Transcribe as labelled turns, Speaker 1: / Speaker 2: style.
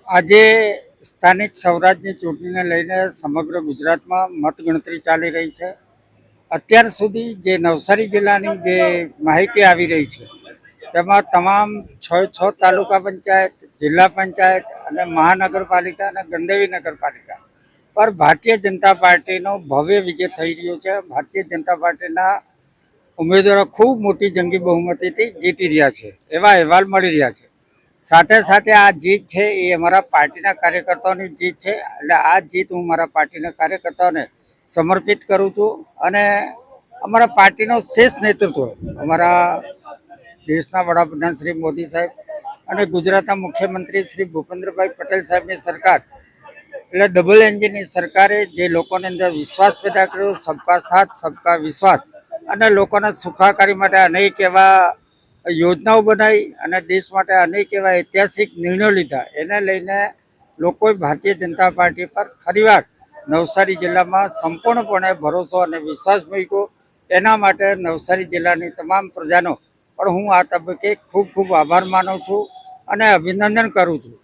Speaker 1: આજે સ્થાનિક સ્વરાજની ચૂંટણીને લઈને સમગ્ર ગુજરાતમાં મતગણતરી ચાલી રહી છે. અત્યાર સુધી જે નવસારી જિલ્લાની જે માહિતી આવી રહી છે તેમાં તમામ છ તાલુકા પંચાયત, જિલ્લા પંચાયત અને મહાનગરપાલિકા અને ગંડેવી નગરપાલિકા પર ભારતીય જનતા પાર્ટીનો ભવ્ય વિજય થઈ રહ્યો છે. ભારતીય જનતા પાર્ટીના ઉમેદવારો ખૂબ મોટી જંગી બહુમતીથી જીતી રહ્યા છે એવા અહેવાલ મળી રહ્યા છે. સાથે સાથે આ જીત છે એ અમારા પાર્ટીના કાર્યકર્તાઓની જીત છે. એટલે આ જીત હું મારા પાર્ટીના કાર્યકર્તાઓને સમર્પિત કરું છું અને અમારા પાર્ટીનો શ્રેષ્ઠ નેતૃત્વ અમારા દેશના વડાપ્રધાન શ્રી મોદી સાહેબ અને ગુજરાતના મુખ્યમંત્રી શ્રી ભૂપેન્દ્રભાઈ પટેલ સાહેબની સરકાર એટલે ડબલ એન્જિનની સરકારે જે લોકોની અંદર વિશ્વાસ પેદા કર્યો, સબકા સાથ સબકા વિશ્વાસ, અને લોકોના સુખાકારી માટે અનેક એવા યોજનાઓ બનાવી અને દેશ માટે અનેક એવા ઐતિહાસિક નિર્ણયો લીધા. એને લઈને લોકોએ ભારતીય જનતા પાર્ટી પર ફરીવાર નવસારી જિલ્લામાં સંપૂર્ણપણે ભરોસો અને વિશ્વાસ મૂક્યો. એના માટે નવસારી જિલ્લાની તમામ પ્રજાનો પણ હું આ તબક્કે ખૂબ ખૂબ આભાર માનું છું અને અભિનંદન કરું છું.